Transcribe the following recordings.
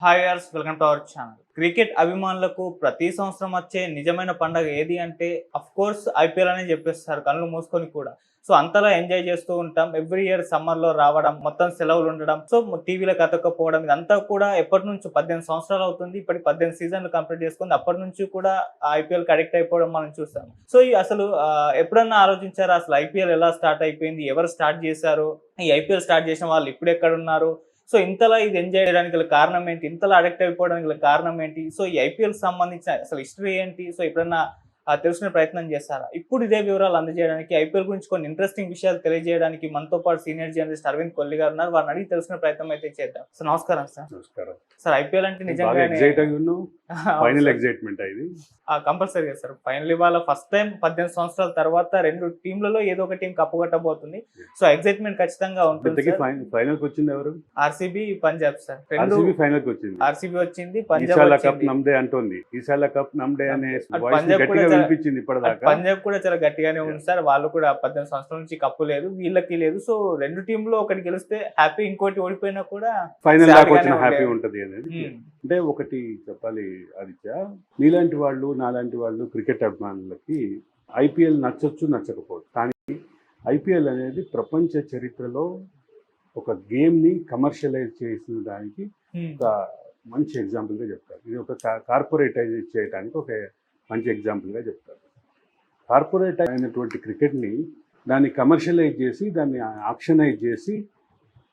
Hi viewers, welcome to our channel. Cricket అభిమానులకు ప్రతి సంవత్సరం వచ్చే నిజమైన పండగ ఏది అంటే కోర్స్ ఐపీఎల్ అనే చెప్పేస్తారు కళ్ళు మూసుకొని కూడా. సో అంతలా ఎంజాయ్ చేస్తూ ఉంటాం. ఎవ్రీ ఇయర్ సమ్మర్ లో రావడం, మొత్తం సెలవులు ఉండడం, సో టీవీలకు అతకపోవడం, ఇదంతా కూడా ఎప్పటి నుంచి 18 సంవత్సరాలు అవుతుంది. ఇప్పటి 18 సీజన్లు కంప్లీట్ చేసుకుంది. అప్పటి నుంచి కూడా ఐపీఎల్ కి అడిక్ట్ అయిపోవడం మనం చూస్తాం. సో ఈ అసలు ఎప్పుడన్నా ఆలోచించారా అసలు ఐపీఎల్ ఎలా స్టార్ట్ అయిపోయింది, ఎవరు స్టార్ట్ చేశారు, ఈ ఐపీఎల్ స్టార్ట్ చేసిన వాళ్ళు ఇప్పుడు ఎక్కడ ఉన్నారు, సో ఇంతలా ఇది ఎంజాయ్ చేయడానికి గల కారణం ఏంటి, ఇంతలా అడిక్ట్ అయిపోవడానికి గల కారణం ఏంటి, సో ఈ ఐపీఎల్ సంబంధించిన అసలు హిస్టరీ ఏంటి, సో ఎప్పుడన్నా తెలుసుకునే ప్రయత్నం చేస్తారా? ఇప్పుడు ఇదే వివరాలు అందజేయడానికి, ఐపీఎల్ గురించి కొన్ని ఇంట్రెస్టింగ్ విషయాలు తెలియజేయడానికి మనతో పాటు సీనియర్ జర్నలిస్ట్ అరవింద్ కొల్లి గారు ఉన్నారు. వారిని అడిగి తెలుసుకునే ప్రయత్నం అయితే చేద్దాం. సార్ నమస్కారం. నమస్కారం సార్, ఐపీఎల్ అంటే నిజంగా ఫైనల్ ఎగ్జైట్మెంట్ ఇది కంపల్సరీగా సార్. ఫైనల్ ఇవాళ ఫస్ట్ టైం 18 సంవత్సరాల తర్వాత రెండు టీంలలో ఏదో ఒక టీం కప్పుగొట్టబోతుంది. సో ఎగ్జైట్మెంట్ ఖచ్చితంగా ఉంటుంది. ఫైనల్ కి వచ్చింది ఎవరు? RCB, Punjab sir. ఫైనల్ కి వచ్చింది. ఆర్సీబీ వచ్చింది, పంజాబ్ కప్ నమ్దే అంటుంది. ఈసాల కప్ నమ్దే అనే వాయిస్ గట్టిగా వినిపించింది ఇప్పటిదాకా. పంజాబ్ కూడా చాలా గట్టిగానే ఉంది సార్. వాళ్ళు కూడా 18 సంవత్సరాల నుంచి కప్పు లేదు, వీళ్ళకి లేదు. సో రెండు టీంలో ఒకటి గెలిస్తే హ్యాపీ, ఇంకోటి ఓడిపోయినా కూడా ఫైనల్ దాకా వచ్చిన హ్యాపీ ఉంటది అనేది. అంటే ఒకటి చెప్పాలి ఆదిత్య, నీలాంటి వాళ్ళు నాలాంటి వాళ్ళు క్రికెట్ అభిమానులకి ఐపీఎల్ నచ్చొచ్చు నచ్చకపోవచ్చు, కానీ ఐపీఎల్ అనేది ప్రపంచ చరిత్రలో ఒక గేమ్ ని కమర్షియలైజ్ చేసిన దానికి ఒక మంచి ఎగ్జాంపుల్ గా చెప్తారు. ఇది ఒక కార్పొరేటైజ్ చేయడానికి ఒక మంచి ఎగ్జాంపుల్ గా చెప్తారు. కార్పొరేట్ అయినటువంటి క్రికెట్ ని దాన్ని కమర్షియలైజ్ చేసి, దాన్ని ఆక్షనైజ్ చేసి,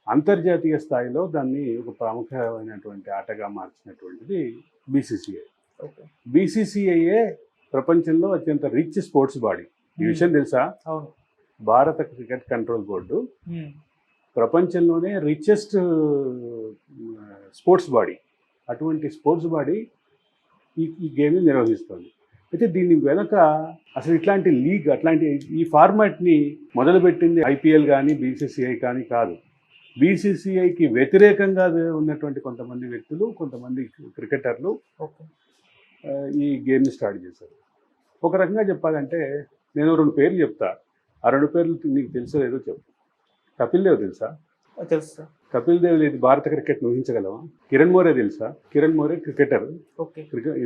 అంతర్జాతీయ స్థాయిలో దాన్ని ఒక ప్రముఖమైనటువంటి ఆటగా మార్చినటువంటిది బీసీసీఐ. బీసీసీఐఏ ప్రపంచంలో అత్యంత రిచ్ స్పోర్ట్స్ బాడీ. ఈ విషయం తెలుసా? భారత క్రికెట్ కంట్రోల్ బోర్డు ప్రపంచంలోనే రిచెస్ట్ స్పోర్ట్స్ బాడీ. అటువంటి స్పోర్ట్స్ బాడీ ఈ గేమ్ని నిర్వహిస్తుంది. అయితే దీని వెనక అసలు ఇట్లాంటి లీగ్, అట్లాంటి ఈ ఫార్మాట్ని మొదలుపెట్టింది ఐపీఎల్ కానీ బీసీసీఐ కానీ కాదు. బీసీసీఐకి వ్యతిరేకంగా ఉన్నటువంటి కొంతమంది వ్యక్తులు, కొంతమంది క్రికెటర్లు ఈ గేమ్ని స్టార్ట్ చేశారు. ఒక రకంగా చెప్పాలంటే నేను రెండు పేర్లు చెప్తా, ఆ రెండు పేర్లు నీకు తెలుసో లేదో చెప్పు. కపిల్ దేవ్ తెలుసా? తెలుసు. కపిల్ దేవ్ లేదు భారత క్రికెట్ ఊహించగలవా? కిరణ్ మోరే తెలుసా? Kiran More cricketer,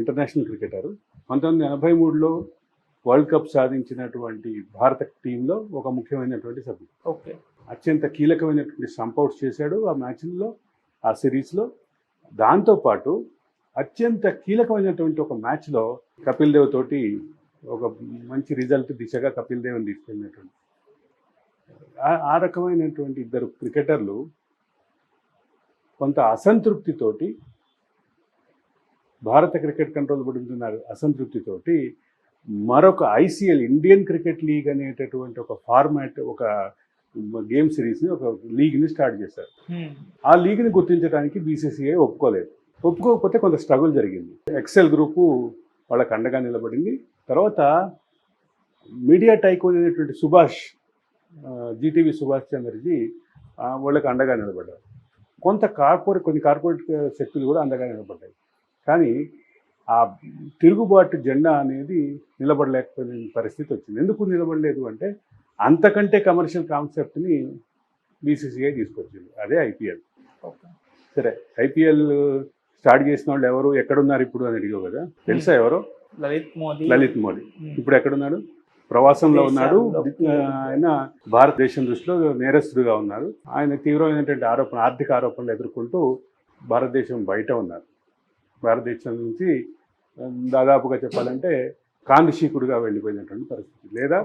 international cricketer. 1983లో వరల్డ్ కప్ సాధించినటువంటి భారత టీంలో ఒక ముఖ్యమైనటువంటి సభ్యుడు. అత్యంత కీలకమైనటువంటి సంపౌట్స్ చేశాడు ఆ మ్యాచ్లో, ఆ సిరీస్లో. దాంతోపాటు అత్యంత కీలకమైనటువంటి ఒక మ్యాచ్లో కపిల్ దేవ్ తోటి ఒక మంచి రిజల్ట్ దిశగా కపిల్ దేవ్ని తీసుకెళ్ళినటువంటి ఆ రకమైనటువంటి ఇద్దరు క్రికెటర్లు కొంత అసంతృప్తితోటి, భారత క్రికెట్ కంట్రోల్ బోర్డు అసంతృప్తితోటి మరొక ఐసీఎల్, ఇండియన్ క్రికెట్ లీగ్ అనేటటువంటి ఒక ఫార్మాట్, ఒక గేమ్ సిరీస్ని, ఒక లీగ్ని స్టార్ట్ చేశారు. ఆ లీగ్ని గుర్తించడానికి బీసీసీఐ ఒప్పుకోలేదు. ఒప్పుకోకపోతే కొంత స్ట్రగుల్ జరిగింది. ఎక్సెల్ గ్రూపు వాళ్ళకి అండగా నిలబడింది. తర్వాత మీడియా టైకోన్ అనేటువంటి సుభాష్, జీటీవీ సుభాష్ చంద్రజీ వాళ్ళకి అండగా నిలబడ్డారు. కొన్ని కార్పొరేట్ శక్తులు కూడా అండగా నిలబడ్డాయి. కానీ ఆ తిరుగుబాటు జెండా అనేది నిలబడలేకపోయిన పరిస్థితి వచ్చింది. ఎందుకు నిలబడలేదు అంటే అంతకంటే కమర్షియల్ కాన్సెప్ట్ని బీసీసీఐ తీసుకొచ్చింది, అదే ఐపీఎల్. సరే, ఐపీఎల్ స్టార్ట్ చేసిన వాళ్ళు ఎవరు, ఎక్కడున్నారు ఇప్పుడు అని అడిగావు కదా. తెలుసా ఎవరు? లలిత్ మోడీ. ఇప్పుడు ఎక్కడున్నాడు? ప్రవాసంలో ఉన్నాడు. ఆయన భారతదేశం దృష్టిలో నేరస్తుడుగా ఉన్నారు. ఆయన తీవ్రమైనటువంటి ఆర్థిక ఆరోపణలు ఎదుర్కొంటూ భారతదేశం బయట ఉన్నారు. భారతదేశం నుంచి దాదాపుగా చెప్పాలంటే కాందిశీకుడుగా వెళ్ళిపోయినటువంటి పరిస్థితి, లేదా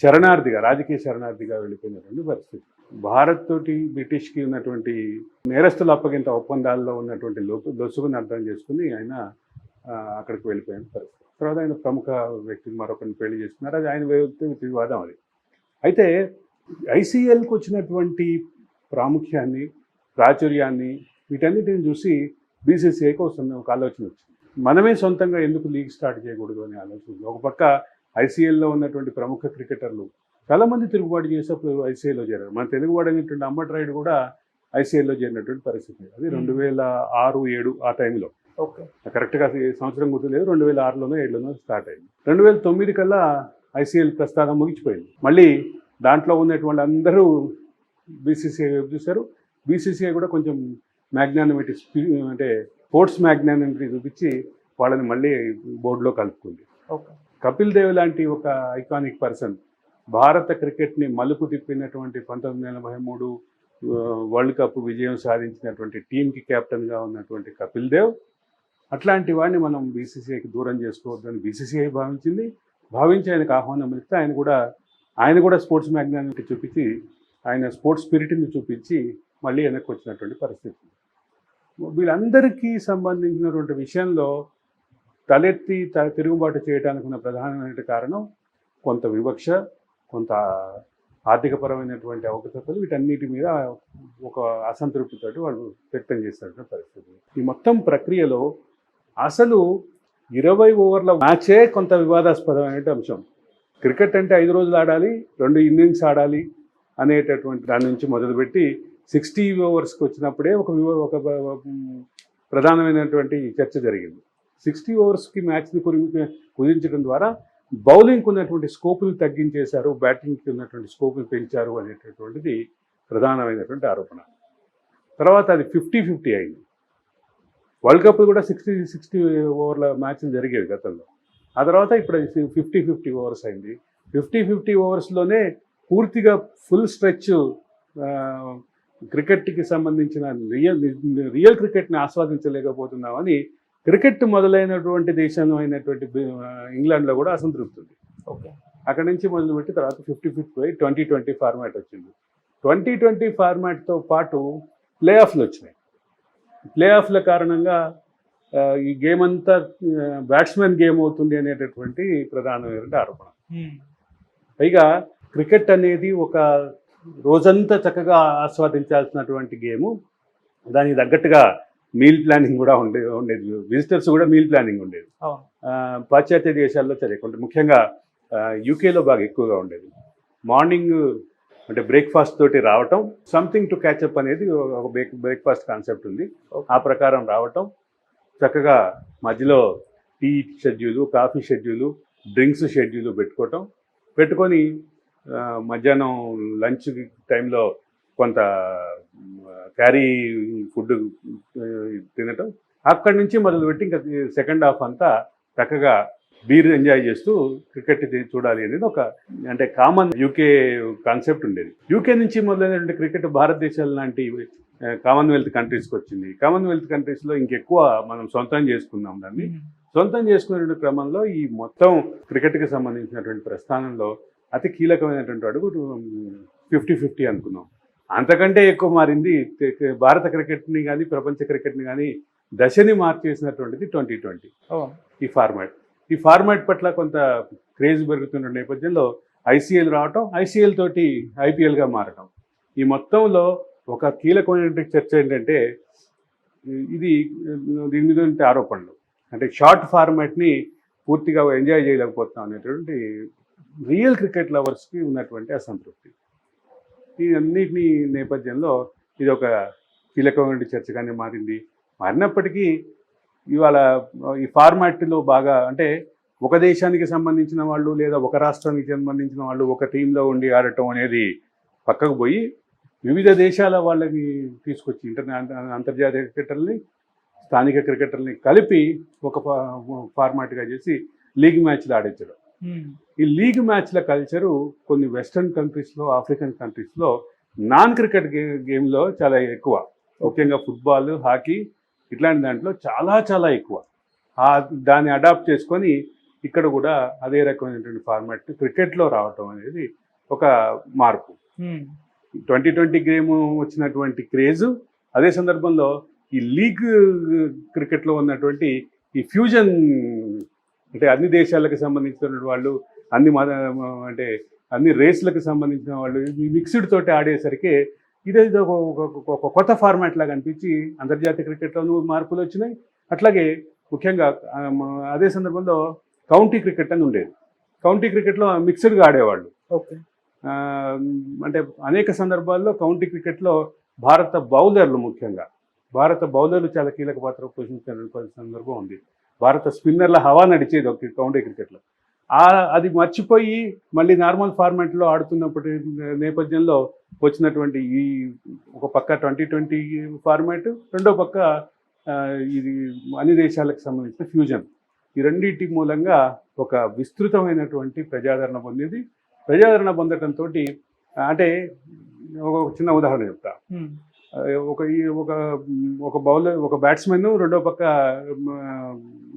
శరణార్థిగా, రాజకీయ శరణార్థిగా వెళ్ళిపోయినటువంటి పరిస్థితి. భారత్ తోటి బ్రిటిష్కి ఉన్నటువంటి నేరస్తుల అప్పగింత ఒప్పందాల్లో ఉన్నటువంటి లొసుగుని అర్థం చేసుకుని ఆయన అక్కడికి వెళ్ళిపోయిన పరిస్థితి. తర్వాత ఆయన ప్రముఖ వ్యక్తిని మరొకరిని పెళ్లి చేసుకున్నారు. అది ఆయన వివాదం. అది అయితే ఐసీఎల్కి వచ్చినటువంటి ప్రాముఖ్యాన్ని, ప్రాచుర్యాన్ని, వీటన్నిటిని చూసి బీసీసీఐకి ఒక ఆలోచన వచ్చింది. మనమే సొంతంగా ఎందుకు లీగ్ స్టార్ట్ చేయకూడదు అనే ఆలోచన. ఒక పక్క ఐసీఎల్లో ఉన్నటువంటి ప్రముఖ క్రికెటర్లు చాలామంది తిరుగుబాటు చేసేప్పుడు ఐసీఎల్లో చేరారు. మన తెలుగువాడు అయినటువంటి అంబట్ రాయుడు కూడా ఐసీఎల్లో చేరినటువంటి పరిస్థితి. అది 2006-07 ఆ టైంలో. కరెక్ట్గా సంవత్సరం గుర్తులేదు, 2006లోనో 2007లోనో స్టార్ట్ అయింది. 2009 కల్లా ఐసీఎల్ ప్రస్థానం ముగిసిపోయింది. మళ్ళీ దాంట్లో ఉన్నటువంటి అందరూ బీసీసీఐ వైపు చూశారు. బీసీసీఐ కూడా కొంచెం మ్యాగ్నానిమిటీ అంటే స్పోర్ట్స్ మ్యాగ్నానిటీ చూపించి వాళ్ళని మళ్ళీ బోర్డులో కలుపుకుంది. ఓకే. కపిల్ దేవ్ లాంటి ఒక ఐకానిక్ పర్సన్ భారత క్రికెట్ని మలుపు తిప్పినటువంటి 1983 వరల్డ్ కప్ విజయం సాధించినటువంటి టీంకి కెప్టెన్గా ఉన్నటువంటి కపిల్ దేవ్ అట్లాంటి వాడిని మనం బీసీసీఐకి దూరం చేసుకోవద్దని బీసీసీఐ భావించి ఆయనకు ఆహ్వానం ఇస్తే ఆయన కూడా స్పోర్ట్స్ మ్యాగ్నానిటీ చూపించి ఆయన స్పోర్ట్స్ స్పిరిట్ని చూపించి మళ్ళీ వెనక్కి వచ్చినటువంటి పరిస్థితి. వీళ్ళందరికీ సంబంధించినటువంటి విషయంలో తలెత్తి తిరుగుబాటు చేయడానికి ఉన్న ప్రధానమైన కారణం కొంత వివక్ష, కొంత ఆర్థికపరమైనటువంటి అవకతవకలు, వీటన్నిటి మీద ఒక అసంతృప్తితోటి వాళ్ళు వ్యక్తం చేసినటువంటి పరిస్థితి. ఈ మొత్తం ప్రక్రియలో అసలు 20 ఓవర్ల మ్యాచే కొంత వివాదాస్పదమైన అంశం. క్రికెట్ అంటే 5 రోజులు ఆడాలి, 2 ఇన్నింగ్స్ ఆడాలి అనేటటువంటి దాని నుంచి మొదలుపెట్టి 60 ఓవర్స్కి వచ్చినప్పుడే ఒక ప్రధానమైనటువంటి చర్చ జరిగింది. 60 ఓవర్స్కి మ్యాచ్ని కుదించడం ద్వారా బౌలింగ్కి ఉన్నటువంటి స్కోపులు తగ్గించేశారు, బ్యాటింగ్కి ఉన్నటువంటి స్కోపులు పెంచారు అనేటటువంటిది ప్రధానమైనటువంటి ఆరోపణ. తర్వాత అది 50-50 అయింది. వరల్డ్ కప్ కూడా 60 ఓవర్ల మ్యాచ్లు జరిగేవి గతంలో. ఆ తర్వాత ఇప్పుడు 50-50 ఓవర్స్ అయింది. 50-50 ఓవర్స్లోనే పూర్తిగా ఫుల్ స్ట్రెచ్ క్రికెట్కి సంబంధించిన రియల్ క్రికెట్ని ఆస్వాదించలేకపోతున్నామని క్రికెట్ మొదలైనటువంటి దేశం అయినటువంటి ఇంగ్లాండ్లో కూడా అసంతృప్తి ఉంది. ఓకే. అక్కడి నుంచి మొదలుపెట్టి తర్వాత 50-50 2020 ఫార్మాట్ వచ్చింది. 2020 ఫార్మాట్తో పాటు ప్లే ఆఫ్లు వచ్చినాయి. ప్లే ఆఫ్ల కారణంగా ఈ గేమ్ అంతా బ్యాట్స్మెన్ గేమ్ అవుతుంది అనేటటువంటి ప్రధానమైనటువంటి ఆరోపణ. పైగా క్రికెట్ అనేది ఒక రోజంతా చక్కగా ఆస్వాదించాల్సినటువంటి గేము. దానికి తగ్గట్టుగా మీల్ ప్లానింగ్ కూడా ఉండేది. విజిటర్స్ కూడా మీల్ ప్లానింగ్ ఉండేది. పాశ్చాత్య దేశాల్లో చదివకుంటే ముఖ్యంగా యూకేలో బాగా ఎక్కువగా ఉండేది. మార్నింగ్ అంటే బ్రేక్ఫాస్ట్ తోటి రావటం, సంథింగ్ టు క్యాచప్ అనేది ఒక బ్రేక్ఫాస్ట్ కాన్సెప్ట్ ఉంది. ఆ ప్రకారం రావటం, చక్కగా మధ్యలో tea schedule, coffee schedule, drinks schedule పెట్టుకొని మధ్యాహ్నం లంచ్ టైంలో కొంత క్యారీ ఫుడ్ తినటం, అక్కడి నుంచి మొదలుపెట్టి ఇంకా సెకండ్ హాఫ్ అంతా చక్కగా బీర్ ఎంజాయ్ చేస్తూ క్రికెట్ చూడాలి అనేది ఒక అంటే కామన్ యూకే కాన్సెప్ట్ ఉండేది. యూకే నుంచి మొదలైనటువంటి క్రికెట్ భారతదేశం లాంటి కామన్వెల్త్ కంట్రీస్కి వచ్చింది. కామన్వెల్త్ కంట్రీస్లో ఇంకెక్కువ మనం సొంతం చేసుకున్నాం. దాన్ని సొంతం చేసుకునే క్రమంలో ఈ మొత్తం క్రికెట్కి సంబంధించినటువంటి ప్రస్థానంలో అతి కీలకమైనటువంటి అడుగు 50-50 అనుకున్నాం. అంతకంటే ఎక్కువ మారింది భారత క్రికెట్ని కానీ ప్రపంచ క్రికెట్ని కానీ దశని మార్చేసినటువంటిది 2020 ఈ ఫార్మాట్ పట్ల కొంత క్రేజ్ పెరుగుతున్న నేపథ్యంలో ఐసీఎల్ రావటం, ఐసీఎల్ తోటి ఐపీఎల్గా మారటం, ఈ మొత్తంలో ఒక కీలకమైనటువంటి చర్చ ఏంటంటే దీని మీద ఉంటే ఆరోపణలు అంటే షార్ట్ ఫార్మాట్ని పూర్తిగా ఎంజాయ్ చేయలేకపోతున్నాం అనేటువంటి రియల్ క్రికెట్ లవర్స్కి ఉన్నటువంటి అసంతృప్తి. ఈ అన్నిటినీ నేపథ్యంలో ఇది ఒక కీలకమైన చర్చగానే మారినప్పటికీ ఇవాళ ఈ ఫార్మాట్లో బాగా అంటే ఒక దేశానికి సంబంధించిన వాళ్ళు లేదా ఒక రాష్ట్రానికి సంబంధించిన వాళ్ళు ఒక టీంలో ఉండి ఆడటం అనేది పక్కకు పోయి వివిధ దేశాల వాళ్ళని తీసుకొచ్చి అంతర్జాతీయ క్రికెటర్ని, స్థానిక క్రికెటర్ని కలిపి ఒక ఫార్మాట్గా చేసి లీగ్ మ్యాచ్లు ఆడించడం. ఈ లీగ్ మ్యాచ్ల కల్చరు కొన్ని వెస్ట్రన్ కంట్రీస్లో, ఆఫ్రికన్ కంట్రీస్లో నాన్ క్రికెట్ గేమ్లో చాలా ఎక్కువ. ముఖ్యంగా ఫుట్బాల్, హాకీ ఇట్లాంటి దాంట్లో చాలా చాలా ఎక్కువ. దాన్ని అడాప్ట్ చేసుకొని ఇక్కడ కూడా అదే రకమైనటువంటి ఫార్మాట్ క్రికెట్లో రావటం అనేది ఒక మార్పు. 2020 గేమ్ వచ్చినటువంటి క్రేజు, అదే సందర్భంలో ఈ లీగ్ క్రికెట్లో ఉన్నటువంటి ఈ ఫ్యూజన్ అంటే అన్ని దేశాలకు సంబంధించిన వాళ్ళు, అన్ని రేస్లకు సంబంధించిన వాళ్ళు మిక్స్డ్ తోటి ఆడేసరికి ఇదేదో ఒక కొత్త ఫార్మాట్ లాగా అనిపించి అంతర్జాతీయ క్రికెట్లో మార్పులు వచ్చినాయి. అట్లాగే ముఖ్యంగా అదే సందర్భంలో కౌంటీ క్రికెట్ అని ఉండేది. కౌంటీ క్రికెట్లో మిక్స్డ్గా ఆడేవాళ్ళు. ఓకే. అంటే అనేక సందర్భాల్లో కౌంటీ క్రికెట్లో భారత బౌలర్లు చాలా కీలక పాత్ర పోషించిన సందర్భం ఉంది. భారత స్పిన్నర్ల హవా నడిచేది ఒక కౌంటీ క్రికెట్లో. అది మర్చిపోయి మళ్ళీ నార్మల్ ఫార్మాట్లో ఆడుతున్నప్పటి నేపథ్యంలో వచ్చినటువంటి ఈ ఒక పక్క 2020 ఫార్మాట్, రెండో పక్క ఇది అన్ని దేశాలకు సంబంధించిన ఫ్యూజన్. ఈ రెండింటి మూలంగా ఒక విస్తృతమైనటువంటి ప్రజాదరణ పొందింది. ప్రజాదరణ పొందటంతో అంటే ఒక చిన్న ఉదాహరణ చెప్తా. ఒక బౌలర్, ఒక బ్యాట్స్మెన్, రెండో పక్క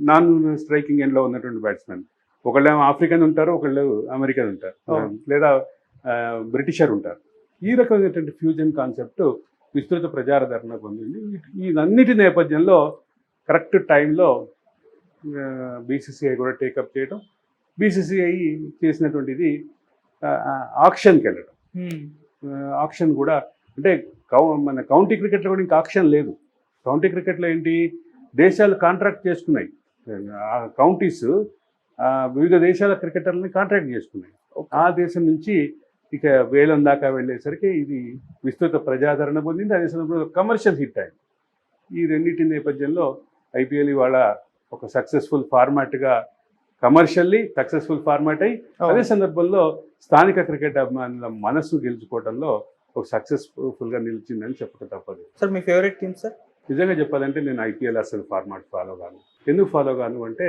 నాన్ స్ట్రైకింగ్ ఎండ్లో ఉన్నటువంటి బ్యాట్స్మెన్. ఒకళ్ళేమో ఆఫ్రికన్ ఉంటారు, ఒకళ్ళు అమెరికన్ ఉంటారు, లేదా బ్రిటిషర్ ఉంటారు. ఈ రకమైనటువంటి ఫ్యూజన్ కాన్సెప్ట్ విస్తృత ప్రజాదరణ పొందింది. ఇదన్నిటి నేపథ్యంలో కరెక్ట్ టైంలో బీసీసీఐ కూడా టేకప్ చేయడం, బీసీసీఐ చేసినటువంటిది ఆక్షన్కి వెళ్ళడం. ఆక్షన్ కూడా అంటే మన కౌంటీ క్రికెట్లో కూడా ఇంకా ఆక్షన్ లేదు. కౌంటీ క్రికెట్లో ఏంటి, దేశాలు కాంట్రాక్ట్ చేసుకున్నాయి, ఆ కౌంటీస్ వివిధ దేశాల క్రికెటర్లని కాంట్రాక్ట్ చేసుకున్నాయి. ఆ దేశం నుంచి ఇక వేలం దాకా వెళ్ళేసరికి ఇది విస్తృత ప్రజాదరణ పొందింది. అదే సందర్భంలో కమర్షియల్ హిట్ అయింది. ఈ రెండింటి నేపథ్యంలో ఐపీఎల్ ఇవాళ ఒక సక్సెస్ఫుల్ ఫార్మాట్గా, కమర్షియల్లీ సక్సెస్ఫుల్ ఫార్మాట్ అయ్యి, అదే సందర్భంలో స్థానిక క్రికెట్ అభిమానుల మనసు గెలుచుకోవడంలో ఒక సక్సెస్ఫుల్గా నిలిచిందని చెప్పక తప్పదు. సార్ మీ ఫేవరెట్ టీమ్ సార్? నిజంగా చెప్పాలంటే నేను ఐపీఎల్ అసలు ఫార్మాట్ ఫాలో కాను. ఎందుకు ఫాలో కాను అంటే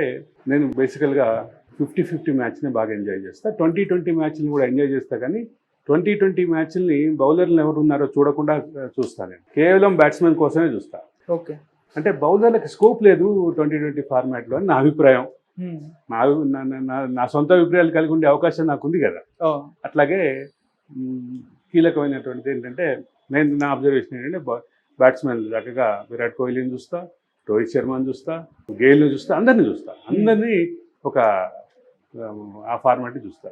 నేను బేసికల్గా 50-50 మ్యాచ్ని బాగా ఎంజాయ్ చేస్తా. 20-20 మ్యాచ్ని కూడా ఎంజాయ్ చేస్తా, కానీ 20-20 మ్యాచ్ని బౌలర్లు ఎవరు ఉన్నారో చూడకుండా చూస్తాను. నేను కేవలం బ్యాట్స్మెన్ కోసమే చూస్తా. ఓకే, అంటే బౌలర్లకు స్కోప్ లేదు 20-20 ఫార్మాట్లో అని నా అభిప్రాయం. నా సొంత అభిప్రాయాలు కలిగి ఉండే అవకాశం నాకు ఉంది కదా. అట్లాగే కీలకమైనటువంటిది ఏంటంటే, నా అబ్జర్వేషన్ ఏంటంటే, బ్యాట్స్మెన్ చక్కగా విరాట్ కోహ్లీని చూస్తా, రోహిత్ శర్మని చూస్తా, గేల్ని చూస్తా, అందరినీ ఒక ఆ ఫార్మాట్ని చూస్తా.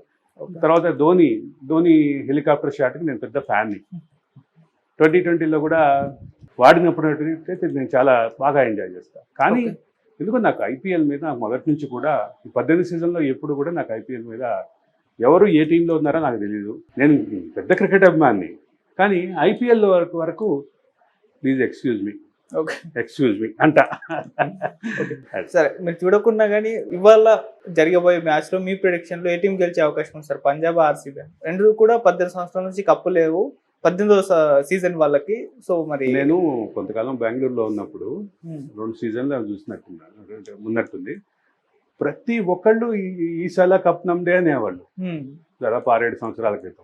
తర్వాత ధోని హెలికాప్టర్ షాట్కి నేను పెద్ద ఫ్యాన్ని. 2020లో కూడా వాడినప్పుడు అయితే నేను చాలా బాగా ఎంజాయ్ చేస్తాను. కానీ ఎందుకో నాకు ఐపీఎల్ మీద మొదటి నుంచి కూడా, ఈ 18 సీజన్లో ఎప్పుడు కూడా నాకు ఐపీఎల్ మీద ఎవరు ఏ టీంలో ఉన్నారో నాకు తెలియదు. నేను పెద్ద క్రికెట్ అభిమాని, కానీ ఐపీఎల్ వరకు ప్లీజ్ ఎక్స్క్యూజ్ మీ అంట. సరే, మీరు చూడకుండా కానీ ఇవాళ జరగబోయే మ్యాచ్లో మీ ప్రిడిక్షన్లో ఏ టీం గెలిచే అవకాశం ఉంది సార్? పంజాబ్, ఆర్సీబీ రెండు కూడా 18 సంవత్సరాల నుంచి కప్పు లేవు, 18వ సీజన్ వాళ్ళకి. సో మరి నేను కొంతకాలం బెంగళూరులో ఉన్నప్పుడు 2 సీజన్లు ఉన్నట్టుంది. ప్రతి ఒక్కళ్ళు ఈసారి కప్ నమ్మదే అనేవాళ్ళు. దాదాపు 6-7 సంవత్సరాల క్రితం.